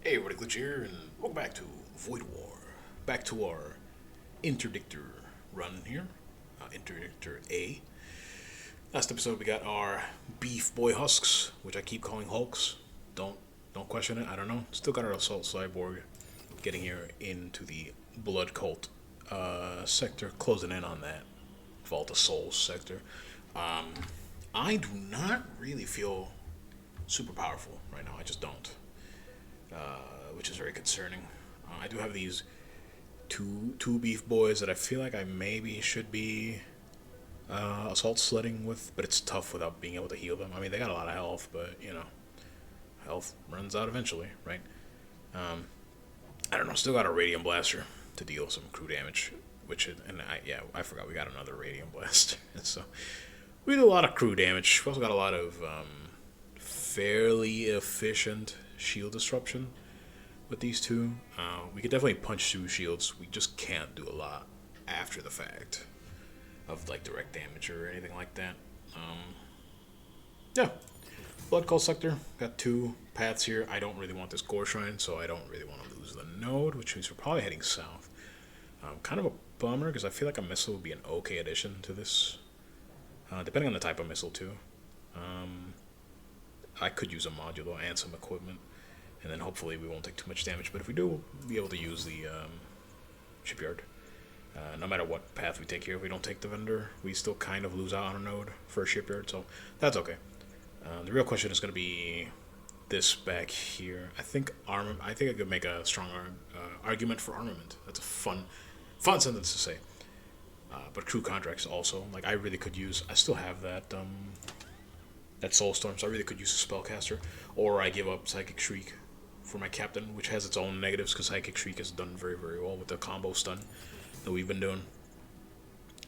Hey everybody, Glitchy here, and welcome back to Void War. Back to our Interdictor run here, Interdictor A. Last episode we got our beef boy husks, which I keep calling hulks. Don't question it. I don't know. Still got our assault cyborg getting here into the blood cult sector, closing in on that Vault of Souls sector. I do not really feel super powerful right now. I just don't. Which is very concerning. I do have these two beef boys that I feel like I maybe should be assault sledding with, but it's tough without being able to heal them. I mean, they got a lot of health, but you know, health runs out eventually, right? I don't know. Still got a radium blaster to deal some crew damage, I forgot we got another radium blaster, so we do a lot of crew damage. We also got a lot of fairly efficient shield disruption with these two. We could definitely punch through shields. We just can't do a lot after the fact of like direct damage or anything like that. Yeah, blood cult sector. Got two paths here. I don't really want this core shrine, so I don't really want to lose the node, which means we're probably heading south. Kind of a bummer because I feel like a missile would be an okay addition to this, depending on the type of missile too. I could use a modular and some equipment, and then hopefully we won't take too much damage. But if we do, we'll be able to use the shipyard. No matter what path we take here, if we don't take the vendor, we still kind of lose out on a node for a shipyard, so that's okay. The real question is going to be this back here. I think I could make a strong argument for armament. That's a fun sentence to say. But crew contracts also. Like I really could use. I still have that. That Soulstorm, so I really could use a Spellcaster, or I give up Psychic Shriek for my Captain, which has its own negatives because Psychic Shriek has done very, very well with the combo stun that we've been doing.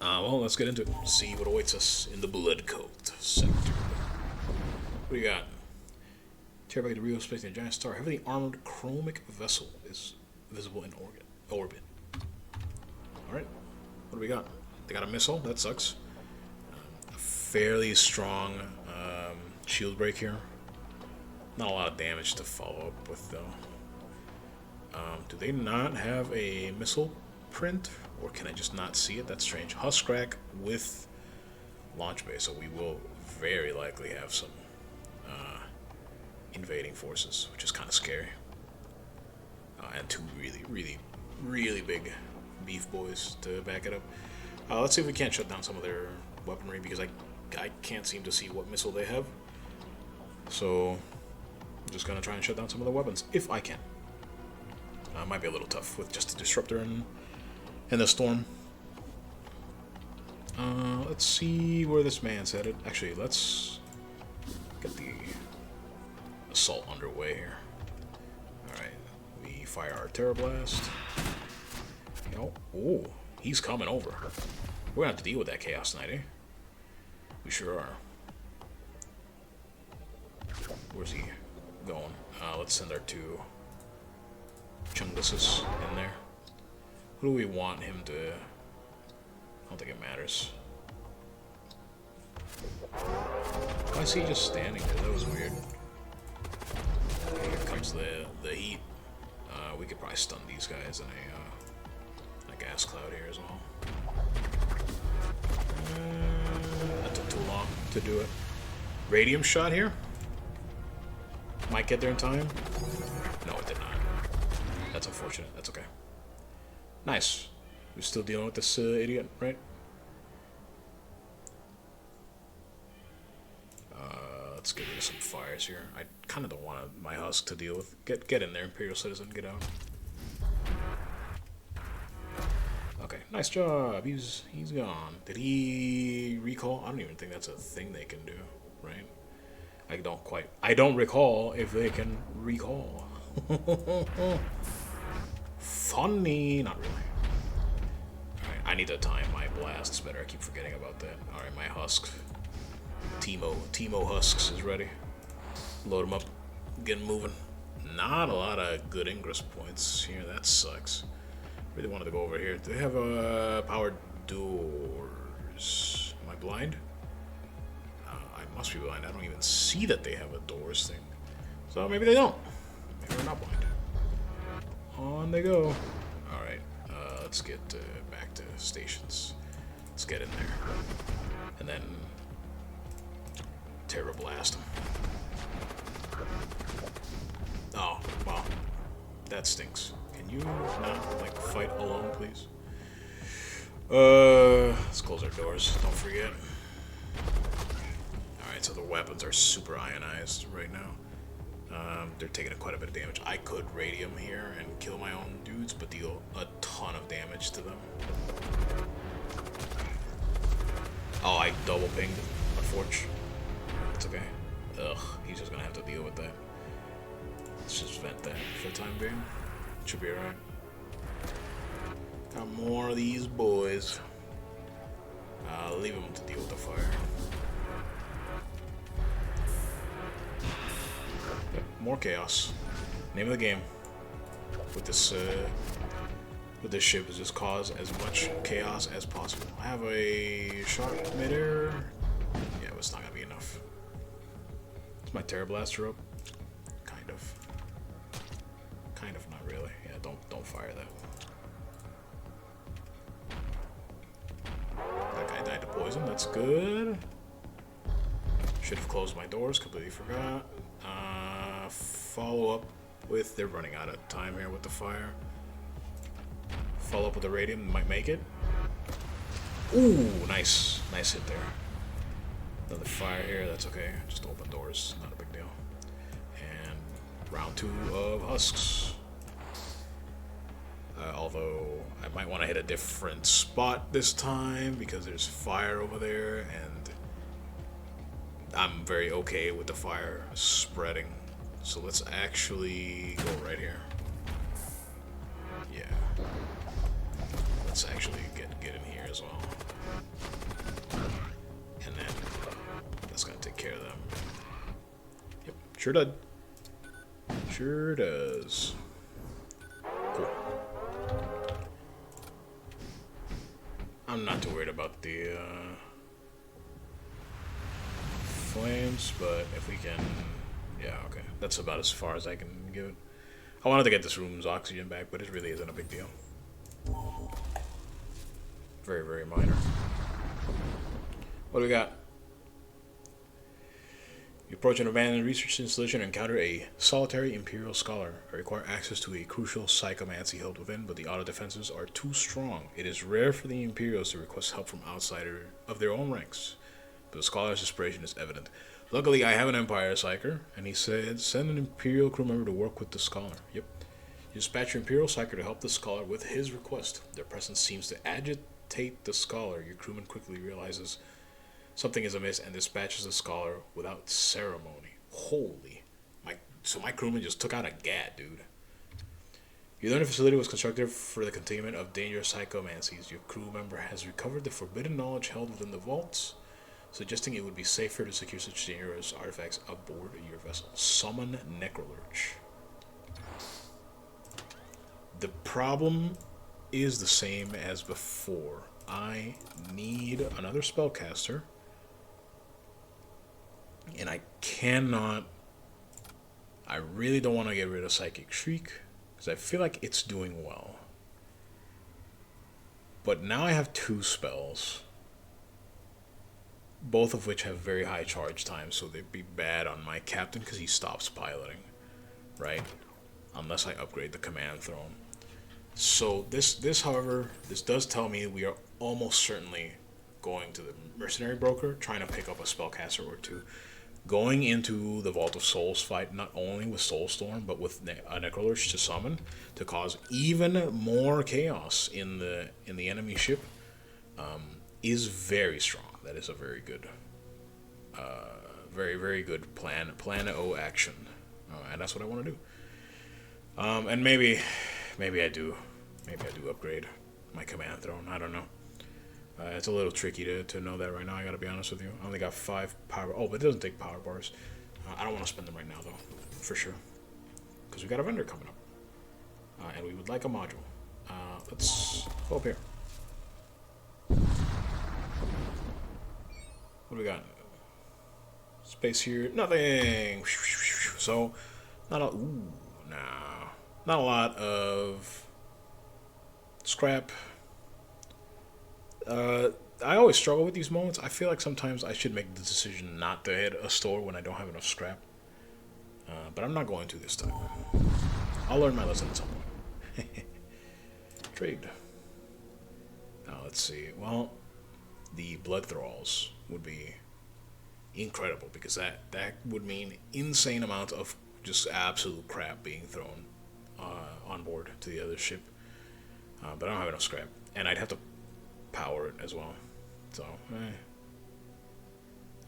Well, let's get into it. See what awaits us in the Blood Cult sector. What do you got? Tear back the Rio Space and a giant star. Heavily armored chromic vessel is visible in orbit. Alright, what do we got? They got a missile, that sucks. A fairly strong shield break here. Not a lot of damage to follow up with though. Do they not have a missile print, or can I just not see it? That's strange. Husk rack with launch bay, so we will very likely have some invading forces, which is kind of scary. And two really big beef boys to back it up. Let's see if we can't shut down some of their weaponry, because I can't seem to see what missile they have. So I'm just gonna try and shut down some of the weapons if I can. Might be a little tough with just a disruptor and the storm. Let's see where this man's headed. Actually, let's get the assault underway here. Alright, we fire our Terror Blast. Oh, he's coming over. We're gonna have to deal with that Chaos Knight, eh? We sure are. Where's he going? Let's send our two Chunguses in there. Who do we want him to... I don't think it matters. Why is he just standing there? That was weird. Okay, here comes the heat. We could probably stun these guys in a gas cloud here as well. That took too long to do it. Radium shot here? Might get there in time? No, it did not. That's unfortunate. That's okay. Nice. We're still dealing with this idiot, right? Let's get rid of some fires here. I kind of don't want my husk to deal with. Get in there, Imperial Citizen. Get out. Okay, nice job. He's gone. Did he recall? I don't even think that's a thing they can do, right? I don't recall if they can recall. Funny. Not really. Alright, I need to time my blasts better. I keep forgetting about that. Alright, my husks. Timo Husks is ready. Load them up. Get moving. Not a lot of good ingress points here. That sucks. Really wanted to go over here. Do they have powered doors? Am I blind? I must be blind. I don't even see that they have a doors thing. So maybe they don't. Maybe we're not blind. On they go. Alright, let's get back to stations. Let's get in there. And then Terror Blast them. Oh, wow. That stinks. Can you not, like, fight alone, please? Let's close our doors. Don't forget. Alright, so the weapons are super ionized right now. They're taking quite a bit of damage. I could radium here and kill my own dudes, but deal a ton of damage to them. Oh, I double pinged a Forge. It's okay. Ugh, he's just gonna have to deal with that. Let's just vent that for the time being. Should be alright. Got more of these boys. I'll leave them to deal with the fire. Yep, more chaos. Name of the game with this ship is just cause as much chaos as possible. I have a shot midair. Yeah, but it's not gonna be enough. Is my Terror Blaster up? Kind of. Kind of, not really. Yeah, don't fire that. That guy died to poison. That's good. Should have closed my doors. Completely forgot. Follow up with. They're running out of time here with the fire. Follow up with the radium. Might make it. Ooh, nice. Nice hit there. Another fire here. That's okay. Just open doors. Not a big deal. And round 2 of husks. Although I might want to hit a different spot this time because there's fire over there, and I'm very okay with the fire spreading. So let's actually go right here. Yeah. Let's actually get in here as well. And then that's gonna take care of them. Yep, sure does. Sure does. Cool. I'm not too worried about the flames, but if we can, yeah, okay. That's about as far as I can give it. I wanted to get this room's oxygen back, but it really isn't a big deal. Very, very minor. What do we got? You approach an abandoned research installation and encounter a solitary Imperial Scholar. I require access to a crucial psychomancy held within, but the auto defenses are too strong. It is rare for the Imperials to request help from outside of their own ranks, but the Scholar's desperation is evident. Luckily, I have an Empire Psyker, and he said, send an Imperial crew member to work with the Scholar. Yep. You dispatch your Imperial Psyker to help the Scholar with his request. Their presence seems to agitate the Scholar. Your crewman quickly realizes something is amiss and dispatches the Scholar without ceremony. Holy. So my crewman just took out a GAT, dude. You learn the facility was constructed for the containment of dangerous psychomancies. Your crew member has recovered the forbidden knowledge held within the vaults, suggesting it would be safer to secure such dangerous artifacts aboard your vessel. Summon Necrolurch. The problem is the same as before. I need another spellcaster, and I cannot. I really don't want to get rid of Psychic Shriek because I feel like it's doing well. But now I have 2 spells, both of which have very high charge time, so they'd be bad on my captain because he stops piloting, right? Unless I upgrade the command throne. So this, however, this does tell me we are almost certainly going to the mercenary broker, trying to pick up a spellcaster or 2, going into the Vault of Souls fight not only with Soulstorm but with a Necrolurch to summon to cause even more chaos in the enemy ship is very strong. That is a very good, very good plan O action, and that's what I want to do. And maybe I do upgrade my command throne. I don't know. It's a little tricky to know that right now. I gotta be honest with you. I only got 5 power. Oh, but it doesn't take power bars. I don't want to spend them right now though, for sure, because we got a vendor coming up, and we would like a module. Let's go up here. What do we got? Space here. Nothing. So, not a. Ooh, nah. Not a lot of scrap. I always struggle with these moments. I feel like sometimes I should make the decision not to hit a store when I don't have enough scrap. But I'm not going to this time. I'll learn my lesson at some point. Trade. Now let's see. Well, the blood thralls would be incredible because that would mean insane amount of just absolute crap being thrown on board to the other ship. But I don't have enough scrap, and I'd have to power it as well. So,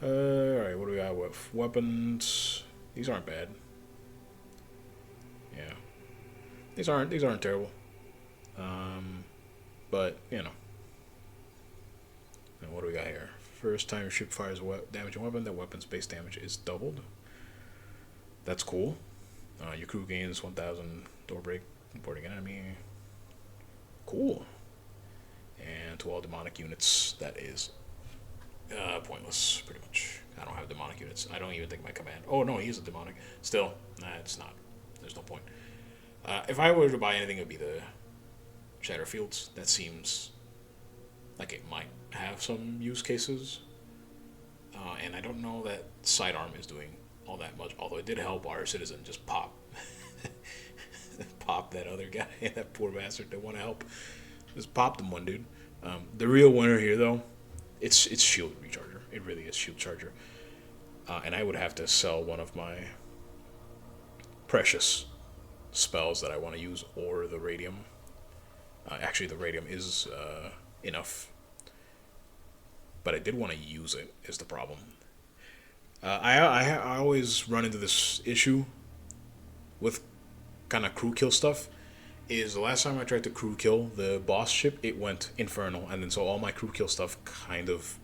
alright, what do we got with weapons? These aren't bad. Yeah, these aren't terrible. But you know. And what do we got here? First time your ship fires a damaging weapon, that weapon's base damage is doubled. That's cool. Your crew gains 1,000 door break, boarding an enemy. Cool. And to all demonic units, that is pointless, pretty much. I don't have demonic units. I don't even think my command. Oh no, he's a demonic. Still, nah, it's not. There's no point. If I were to buy anything, it would be the Shatter Fields. That seems like it might have some use cases. And I don't know that sidearm is doing all that much, although it did help our citizen just pop. Pop that other guy, that poor bastard that want to help. Just popped him one, dude. The real winner here, though, it's shield recharger. It really is shield charger. And I would have to sell one of my precious spells that I want to use, or the radium. Actually, the radium is enough, but I did want to use it. Is the problem? I always run into this issue with kind of crew kill stuff. Is the last time I tried to crew kill the boss ship, it went infernal, and then so all my crew kill stuff kind of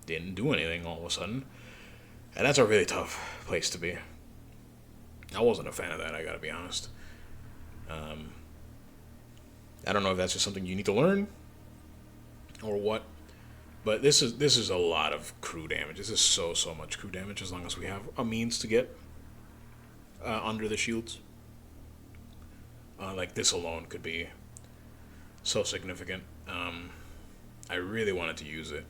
didn't do anything all of a sudden, and that's a really tough place to be. I wasn't a fan of that, I gotta be honest. I don't know if that's just something you need to learn or what, but this is a lot of crew damage. This is so much crew damage as long as we have a means to get under the shields. Like this alone could be so significant. I really wanted to use it,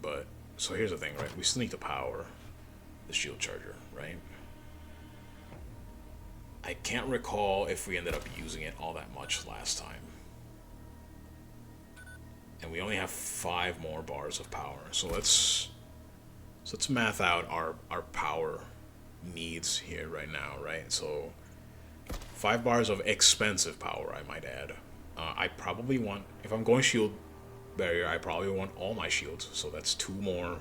but so here's the thing, right? We still need to power the shield charger, right? I can't recall if we ended up using it all that much last time. And we only have 5 more bars of power. So let's math out our power needs here right now, right? So 5 bars of expensive power, I might add. I probably want, if I'm going shield barrier, I probably want all my shields. So that's 2 more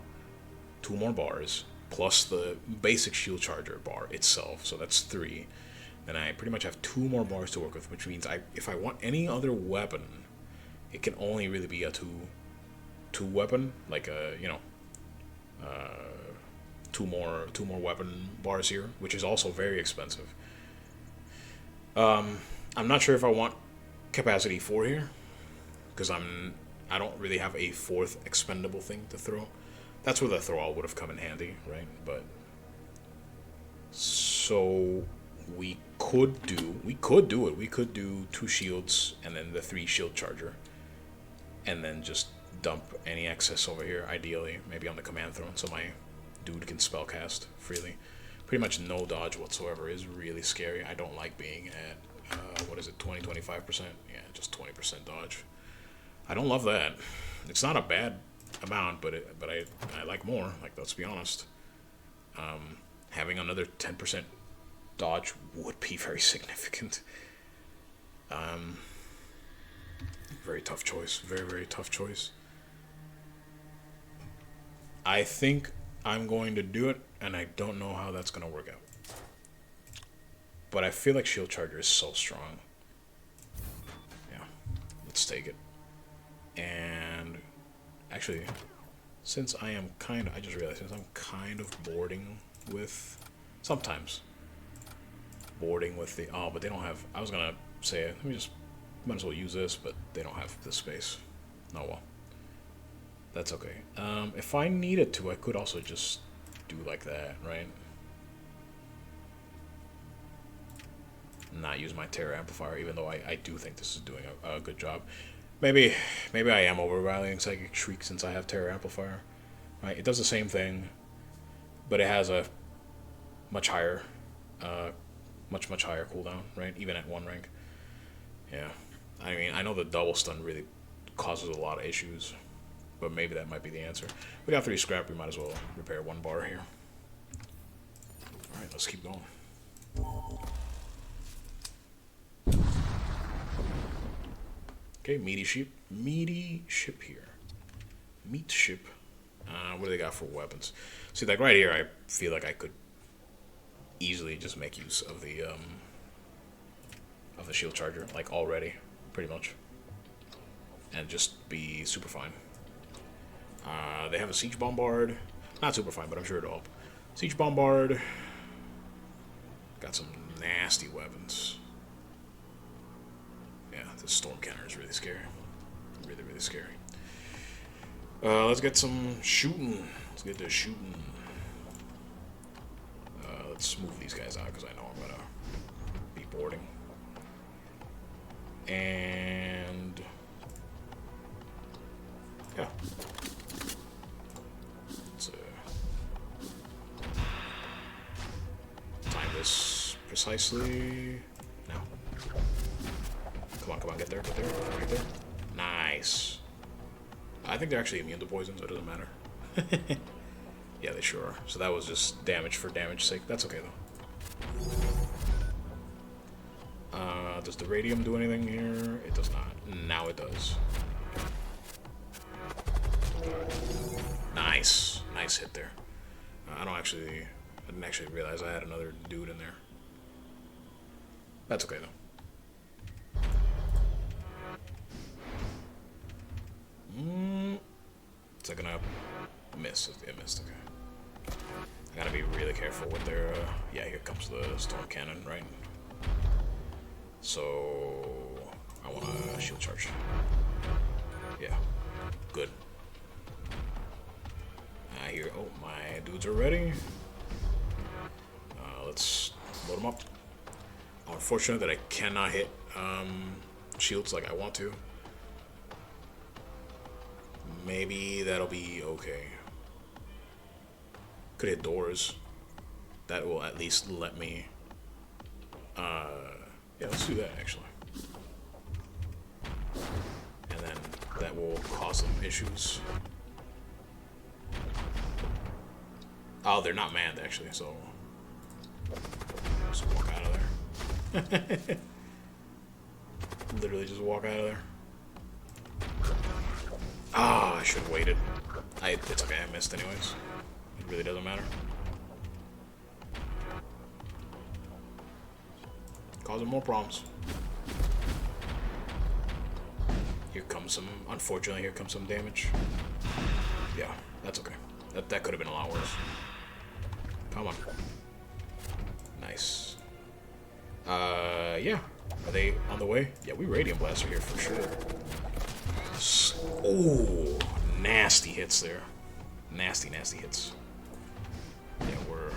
bars plus the basic shield charger bar itself. So that's 3. Then I pretty much have 2 more bars to work with, which means if I want any other weapon, it can only really be a two weapon, like a 2 more weapon bars here, which is also very expensive. I'm not sure if I want capacity 4 here, because I don't really have a 4th expendable thing to throw. That's where the thrall would have come in handy, right? But so we could do it. We could do 2 shields and then the 3 shield charger, and then just dump any excess over here, ideally maybe on the command throne, so my dude can spellcast freely. Pretty much no dodge whatsoever is really scary. I don't like being at what is it, 25%? Yeah, just 20% dodge. I don't love that. It's not a bad amount, but I like more. Like, let's be honest. Having another 10% dodge would be very significant. Very tough choice. Very tough choice. I think I'm going to do it, and I don't know how that's going to work out. But I feel like shield charger is so strong. Yeah, let's take it. And actually, since I just realized, since I'm kind of boarding with, sometimes boarding with the, but they don't have, I was going to say, let me just, might as well use this, but they don't have the space. Oh well. That's okay. If I needed to, I could also just do like that, right? not use my Terra amplifier, even though I do think this is doing a good job. Maybe I am overvaluing Psychic Shriek since I have Terra amplifier. Right? It does the same thing, but it has a much higher, much higher cooldown, right? Even at 1 rank. Yeah, I mean, I know the double stun really causes a lot of issues, but maybe that might be the answer. We got 3 scrap, we might as well repair 1 bar here. Alright, let's keep going. Okay, meaty ship here. Meat ship. What do they got for weapons? See, like right here, I feel like I could easily just make use of the shield charger, like already, pretty much, and just be super fine. They have a siege bombard, not super fine, but I'm sure it'll help. Siege bombard. Got some nasty weapons. Yeah, this storm cannon is really scary. Really, really scary. Let's get some shooting. Let's get to shooting. Let's move these guys out because I know I'm gonna be boarding. And yeah, let's time this precisely now. Come on, get there, right there. Nice. I think they're actually immune to poison, so it doesn't matter. Yeah, they sure are. So that was just damage for damage's sake. That's okay, though. Does the radium do anything here? It does not. Now it does. Nice. Nice hit there. I didn't actually realize I had another dude in there. That's okay, though. Is that gonna miss? It missed, okay. I gotta be really careful with their, yeah, here comes the storm cannon, right? So, I want a shield charge. Yeah, good. Here, oh, my dudes are ready. Let's load them up. Unfortunate that I cannot hit shields like I want to. Maybe that'll be okay. Could hit doors. That will at least let me. Yeah, let's do that actually. And then that will cause some issues. Oh, they're not manned actually, so just walk out of there. Literally just walk out of there. Ah, I should have waited. It's okay, I missed anyways. It really doesn't matter. Causing more problems. Here comes some, unfortunately, here comes some damage. Yeah, that's okay. That could have been a lot worse. Come on. Nice. Yeah. Are they on the way? Yeah, we Radiant Blaster here for sure. Oh, nasty hits there. Nasty hits. Yeah, we're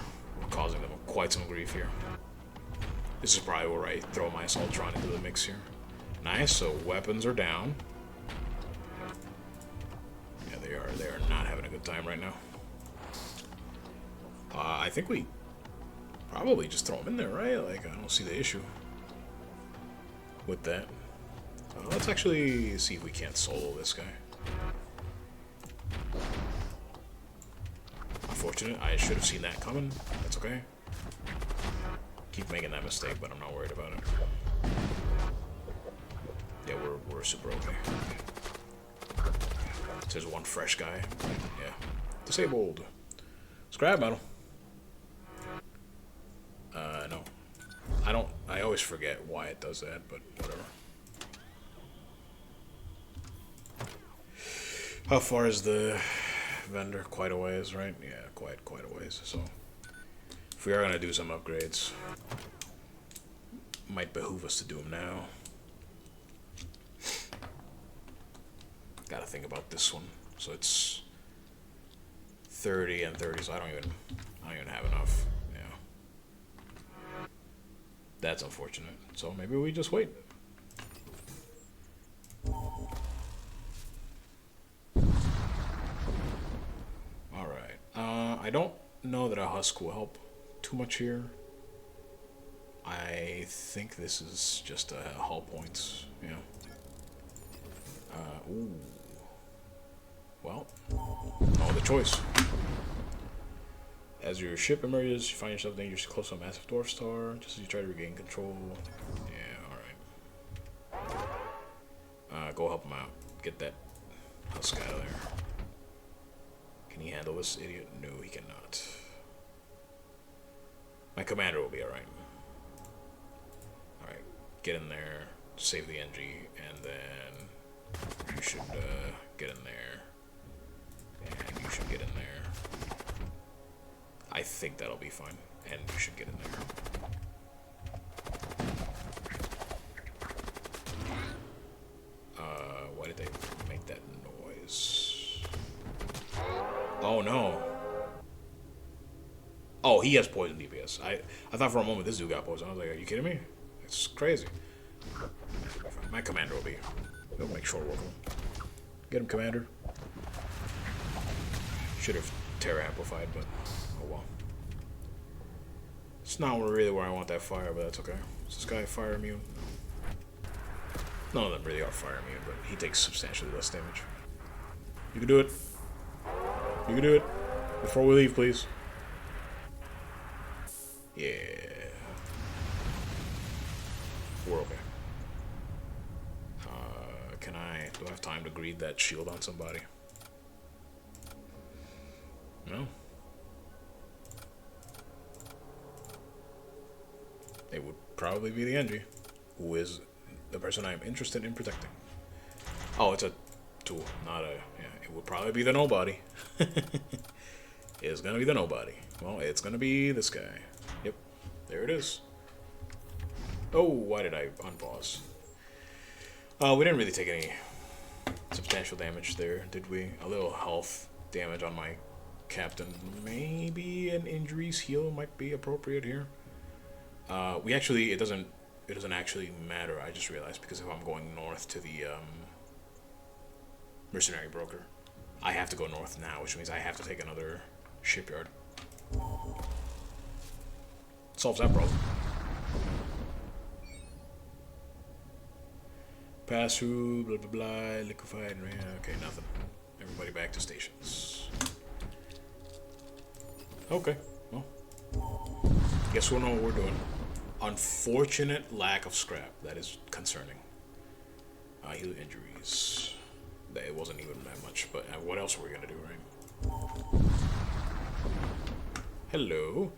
causing them quite some grief here. This is probably where I throw my Assaultron into the mix here. Nice, so weapons are down. Yeah, they are not having a good time right now. I think we probably just throw them in there, right? Like, I don't see the issue with that. Let's actually see if we can't solo this guy. Unfortunate, I should have seen that coming. That's okay. Keep making that mistake, but I'm not worried about it. Yeah, we're super okay. So there's one fresh guy. Yeah. Disabled. Scrap metal. No. I always forget why it does that, but whatever. How far is the vendor? Quite a ways, right? Yeah, quite a ways. So if we are gonna do some upgrades, might behoove us to do them now. Gotta think about this one. So it's 30 and 30, so I don't even have enough. Yeah. That's unfortunate. So maybe we just wait. Alright. I don't know that a husk will help too much here. I think this is just hull points. Yeah. Ooh. Well, no other choice. As your ship emerges, you find yourself dangerously close to a massive dwarf star. Just as you try to regain control. Yeah, alright. Go help him out. Get that husk out of there. Can he handle this idiot? No, he cannot. My commander will be alright. Alright, get in there, save the NG, and then you should get in there. And you should get in there. I think that'll be fine, and you should get in there. Why did they make that noise? Oh no. Oh, he has poison DPS. I thought for a moment this dude got poison. I was like, are you kidding me? It's crazy. My commander will be. He'll make short work of him. Get him, commander. Should have Terra amplified, but oh well. It's not really where I want that fire, but that's okay. Is this guy fire immune? No. None of them really are fire immune, but he takes substantially less damage. You can do it. You can do it. Before we leave, please. Yeah. We're okay. Do I have time to greed that shield on somebody? No. It would probably be the NG, who is the person I am interested in protecting. Oh, it's a tool, not a... Yeah, it would probably be the nobody. It's gonna be the nobody. Well, it's gonna be this guy. Yep, there it is. Oh, why did I unpause? We didn't really take any substantial damage there, did we? A little health damage on my captain. Maybe an injuries heal might be appropriate here. We actually, it doesn't actually matter, I just realized, because if I'm going north to the mercenary broker, I have to go north now, which means I have to take another shipyard. Solves that problem. Pass through, blah blah blah, liquefied, okay, nothing. Everybody back to stations. Okay, well, guess we'll know what we're doing. Unfortunate lack of scrap, that is concerning. Heal injuries. It wasn't even that much, but what else are we gonna do, right? Hello.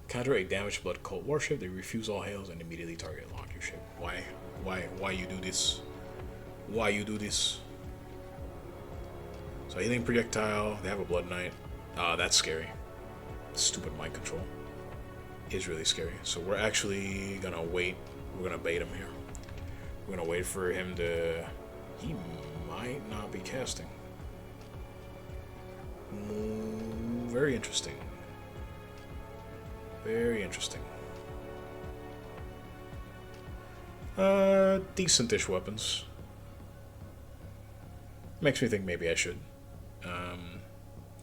Counter a damaged blood cult warship. They refuse all hails and immediately target and lock your ship. Why you do this? Why you do this? So healing projectile. They have a blood knight. That's scary. Stupid mind control is really scary. So we're actually gonna wait. We're gonna bait him here. We're gonna wait for him to... He might not be casting. Very interesting. Very interesting. Decent-ish weapons. Makes me think maybe I should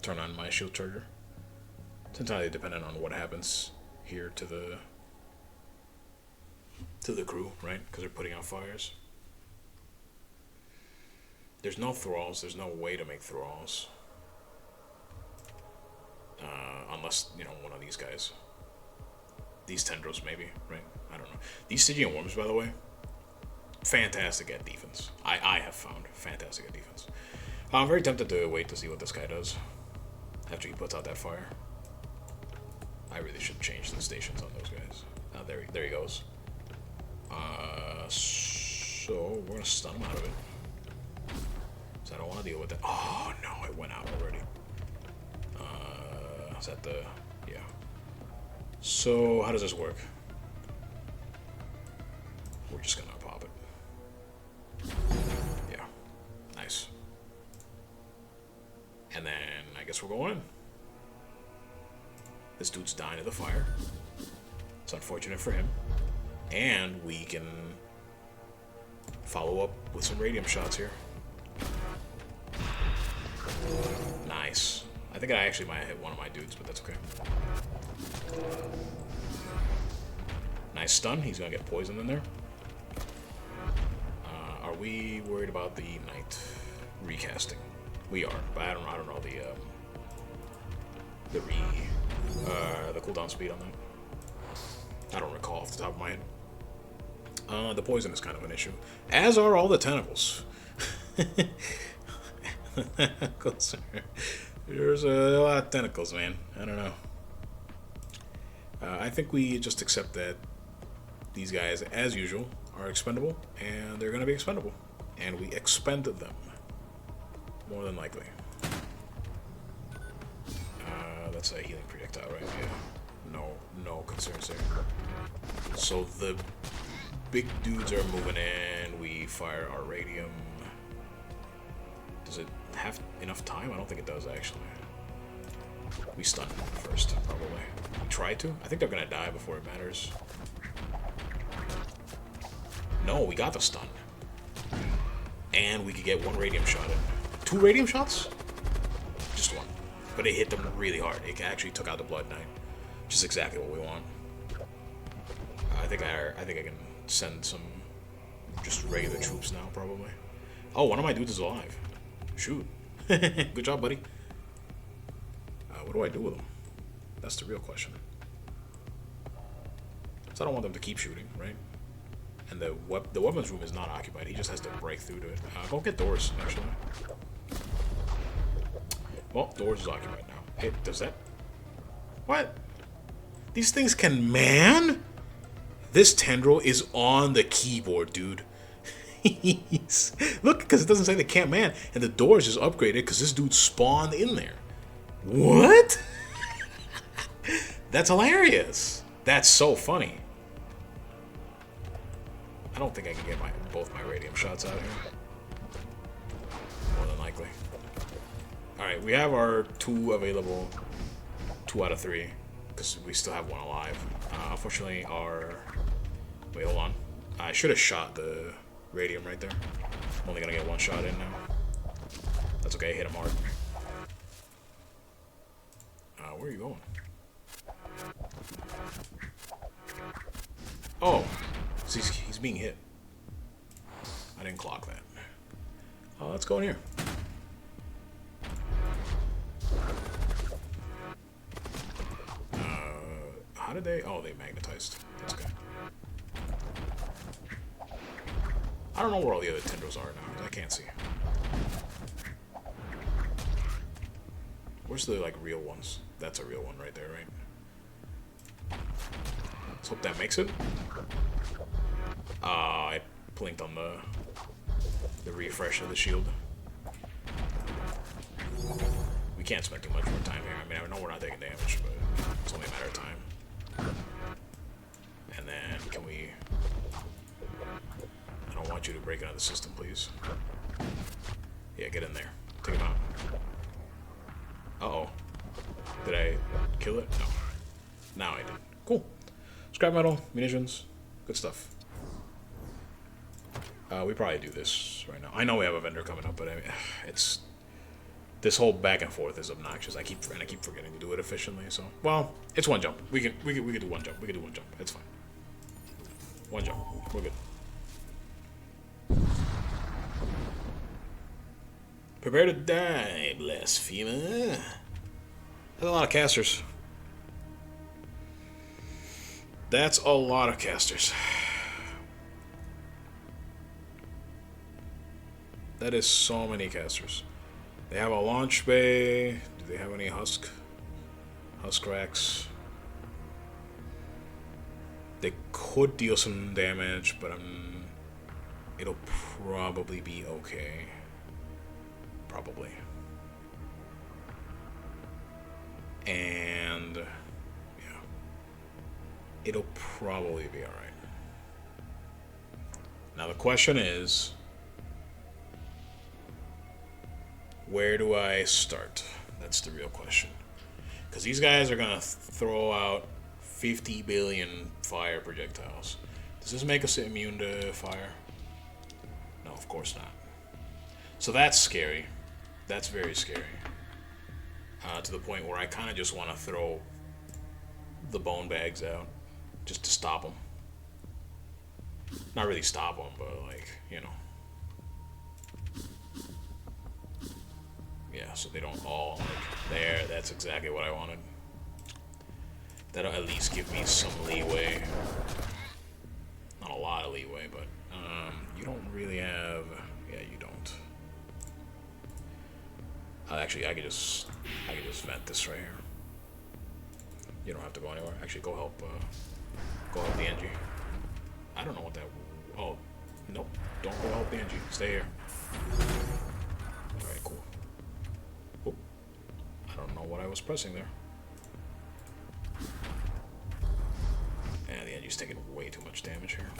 turn on my shield charger. It's entirely dependent on what happens here to the crew, right? Because they're putting out fires. There's no thralls. There's no way to make thralls. Unless, you know, one of these guys. These tendrils, maybe, right? I don't know. These Stygian worms, by the way, fantastic at defense. I have found fantastic at defense. I'm very tempted to wait to see what this guy does after he puts out that fire. I really should change the stations on those guys. There he goes. So we're gonna stun him out of it. So I don't want to deal with that. Oh no, it went out already. Is that the... Yeah. So, how does this work? We're just gonna pop it. Yeah. Nice. And then, I guess we're going in. This dude's dying to the fire. It's unfortunate for him. And we can follow up with some radium shots here. Nice. I think I actually might have hit one of my dudes, but that's okay. Nice stun. He's gonna get poisoned in there. Are we worried about the knight recasting? We are, but I don't know the cooldown speed on that. I don't recall off the top of my head. The poison is kind of an issue, as are all the tentacles. There's a lot of tentacles, man. I don't know. I think we just accept that these guys, as usual, are expendable, and they're going to be expendable. And we expend them, more than likely. That's a healing projectile, right? Yeah. No concerns there. So the big dudes are moving in. We fire our radium. Does it have enough time? I don't think it does, actually. We stun first, probably. We try to. I think they're gonna die before it matters. No, we got the stun. And we could get one radium shot in. 2 radium shots? Just 1. But it hit them really hard. It actually took out the Blood Knight. Which is exactly what we want. I think I can send some just regular troops now, probably. Oh, one of my dudes is alive. Shoot. Good job, buddy. What do I do with them? That's the real question. So I don't want them to keep shooting, right? And the weapons room is not occupied. He just has to break through to it. Go get doors, actually. Well, doors is occupied now. Hey, does that? What? These things can man? This tendril is on the keyboard, dude. Look, because it doesn't say they can't man. And the doors is upgraded because this dude spawned in there. What? That's hilarious. That's so funny. I don't think I can get both my radium shots out here. More than likely. Alright, we have our 2 available. 2 out of 3. Because we still have 1 alive. Unfortunately, our... Wait, hold on. I should have shot the radium right there. I'm only gonna get 1 shot in now. That's okay, hit him hard. Where are you going? Oh, so he's being hit. I didn't clock that. Let's go in here. How did they? Oh, they magnetized. That's good. I don't know where all the other tendrils are now, because I can't see. Where's the, like, real ones? That's a real one right there, right? Let's hope that makes it. I blinked on the refresh of the shield. We can't spend too much more time here. I mean, I know we're not taking damage, but it's only a matter of time. And then, can we... I don't want you to break into the system, please. Yeah, get in there. Take him out. Uh-oh. Did I kill it? No. Now I did. Cool. Scrap metal, munitions, good stuff. We probably do this right now. I know we have a vendor coming up, but I mean, it's... This whole back and forth is obnoxious. I keep forgetting to do it efficiently, so... Well, it's 1 jump. We can do 1 jump. We can do 1 jump. It's fine. 1 jump. We're good. Prepare to die, blasphemer. That's a lot of casters. That's a lot of casters. That is so many casters. They have a launch bay. Do they have any husk racks? They could deal some damage, but it'll probably be okay. Probably. And yeah, it'll probably be alright. Now the question is, where do I start? That's the real question. Because these guys are going to throw out 50 billion fire projectiles. Does this make us immune to fire? No, of course not. So that's scary. That's very scary. To the point where I kind of just want to throw the bone bags out just to stop them. Not really stop them, but like, you know. Yeah, so they don't all, like, there, that's exactly what I wanted. That'll at least give me some leeway. Not a lot of leeway, but, you don't really have, yeah, you don't. Actually, I could just vent this right here. You don't have to go anywhere. Actually, go help the NG. I don't know what that, oh, nope, don't go help the NG, stay here. Alright, cool. Oh, I don't know what I was pressing there. And the NG's taking way too much damage here.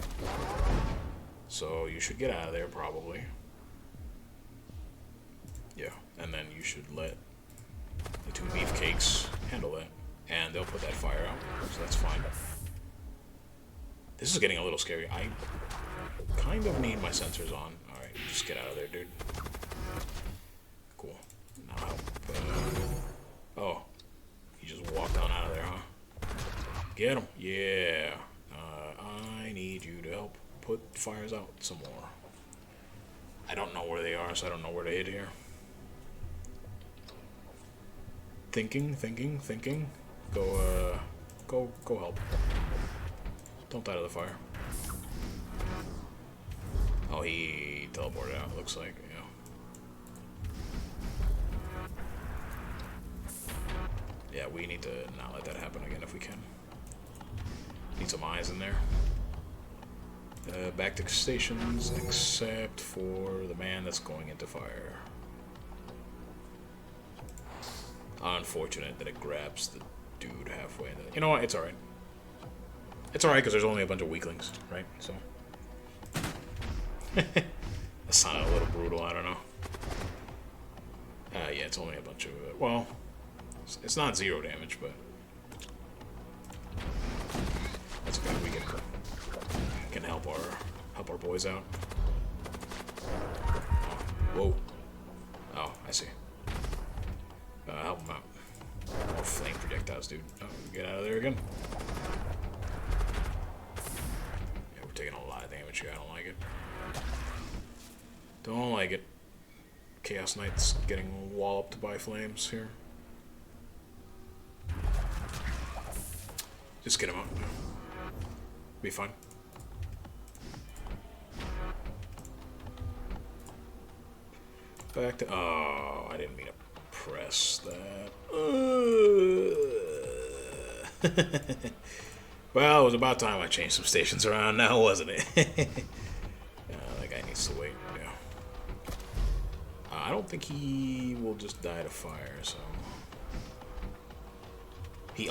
So you should get out of there, probably. Yeah, and then you should let the two beefcakes handle it. And they'll put that fire out, so that's fine. This is getting a little scary. I kind of need my sensors on. Alright, just get out of there, dude. Cool. Now help. Oh, he just walked on out of there, huh? Get him. Yeah. I need you to help put fires out some more. I don't know where they are, so I don't know where to hit here. Thinking. Go help. Don't die to the fire. Oh, he teleported out, looks like, yeah. Yeah, we need to not let that happen again if we can. Need some eyes in there. Back to stations, except for the man that's going into fire. Unfortunate that it grabs the dude halfway. You know what? It's alright. It's alright because there's only a bunch of weaklings, right? So. That sounded a little brutal, I don't know. Yeah, it's only a bunch of, well, it's not 0 damage, but that's okay. We can help our boys out. Whoa. Oh, I see. Help them out. More flame projectiles, dude. Oh, get out of there again. Yeah, we're taking a lot of damage here. I don't like it. Don't like it. Chaos Knight's getting walloped by flames here. Just get him out. Be fine. Back to... Oh, I didn't mean to press that. Well, it was about time I changed some stations around now, wasn't it? That guy needs to wait, yeah. I don't think he will just die to fire, so... He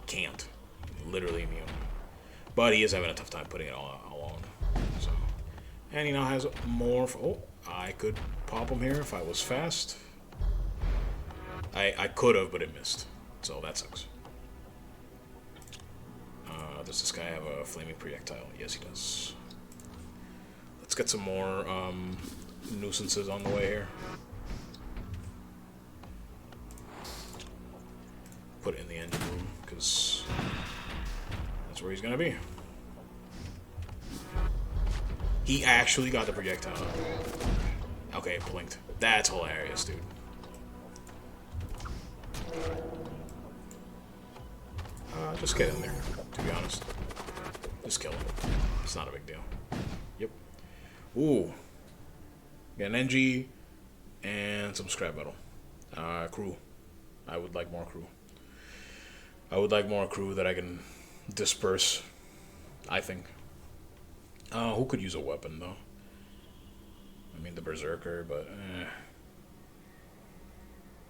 can't. Literally immune. But he is having a tough time putting it all on. So. And he now has more... Oh, I could pop him here if I was fast. I could have, but it missed. So that sucks. Does this guy have a flaming projectile? Yes, he does. Let's get some more nuisances on the way here. Put it in the engine room, because that's where he's going to be. He actually got the projectile. Okay, it blinked. That's hilarious, dude. Just get in there, to be honest. Just kill him. It's not a big deal. Yep. Ooh. Got an NG and some scrap metal. Crew. I would like more crew. I would like more crew that I can disperse, I think. Who could use a weapon, though? I mean, the Berserker, but...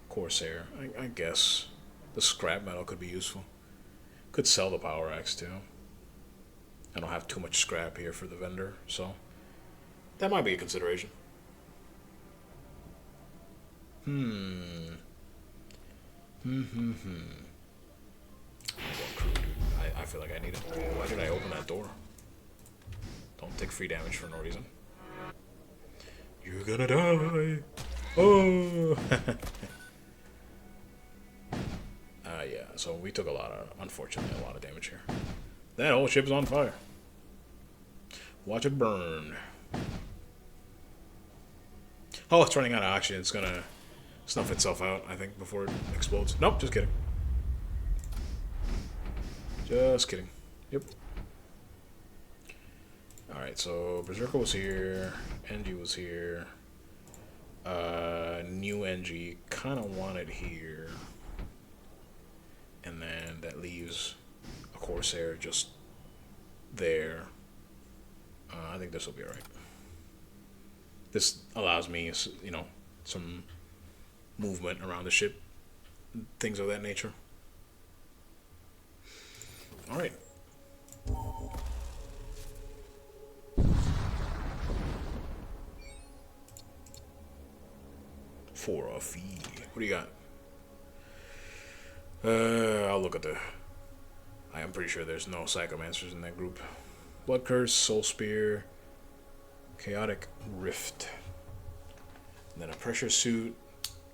Corsair, I guess. The scrap metal could be useful. Could sell the power axe, too. I don't have too much scrap here for the vendor, so... That might be a consideration. I want crew, dude. I feel like I need it. Why did I open that door? Don't take free damage for no reason. You're gonna die. Oh. Yeah. So we took unfortunately, a lot of damage here. That whole ship's on fire. Watch it burn. Oh, it's running out of oxygen. It's gonna snuff itself out, I think, before it explodes. Nope, just kidding. Just kidding. Yep. Alright, so Berserker was here. NG was here. New NG kind of wanted here. And then that leaves a Corsair just there. I think this will be alright. This allows me, you know, some movement around the ship. Things of that nature. Alright. For a fee. What do you got? I'll look at the... I am pretty sure there's no Psychomancers in that group. Blood Curse, Soul Spear, Chaotic Rift. And then a Pressure Suit,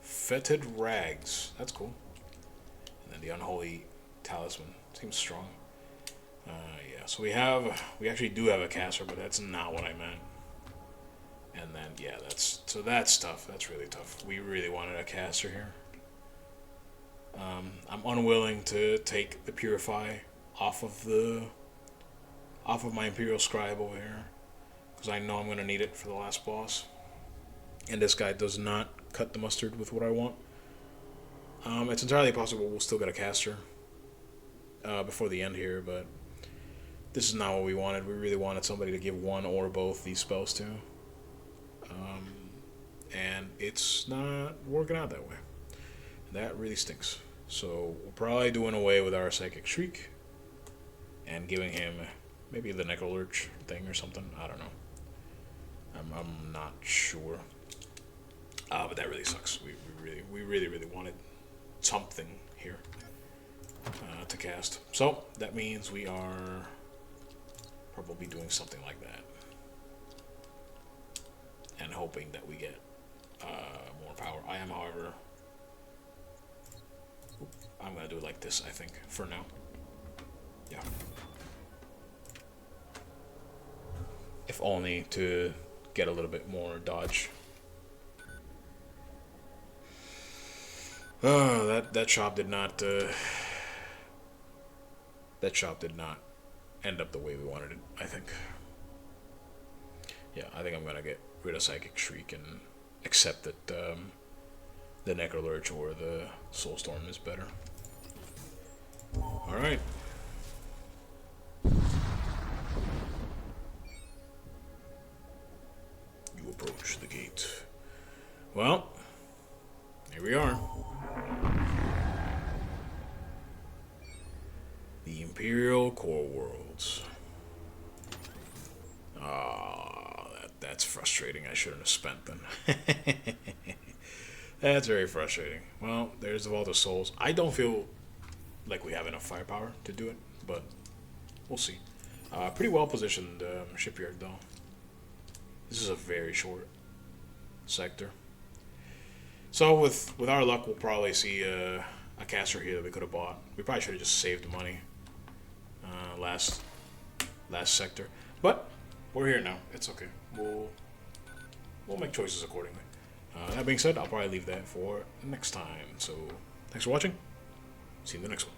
Fetid Rags. That's cool. And then the Unholy Talisman. Seems strong. Yeah, so we actually do have a caster, but that's not what I meant. And then, yeah, that's tough. That's really tough. We really wanted a caster here. I'm unwilling to take the Purify off of my Imperial Scribe over here, because I know I'm going to need it for the last boss. And this guy does not cut the mustard with what I want. It's entirely possible we'll still get a caster before the end here, but this is not what we wanted. We really wanted somebody to give one or both these spells to. And it's not working out that way. That really stinks. So we're probably doing away with our Psychic Shriek and giving him maybe the Necrolurch thing or something. I don't know. I'm not sure. But that really sucks. We really wanted something here to cast. So that means we are probably doing something like that. And hoping that we get more power. I am, however... I'm going to do it like this, I think, for now. Yeah. If only to get a little bit more dodge. Oh, that shop did not... that shop did not end up the way we wanted it, I think. Yeah, I think I'm going to get rid of Psychic Shriek and accept that the Necrolurch or the Soulstorm is better. Alright. You approach the gate. Well, here we are. The Imperial Core Worlds. That's frustrating. I shouldn't have spent them. That's very frustrating. Well, there's the Vault of Souls. I don't feel like we have enough firepower to do it, but we'll see. Pretty well positioned shipyard, though. This is a very short sector. So with our luck, we'll probably see a caster here that we could have bought. We probably should have just saved money last sector, but we're here now. It's okay. We'll make choices accordingly. That being said, I'll probably leave that for next time. So thanks for watching. See you in the next one.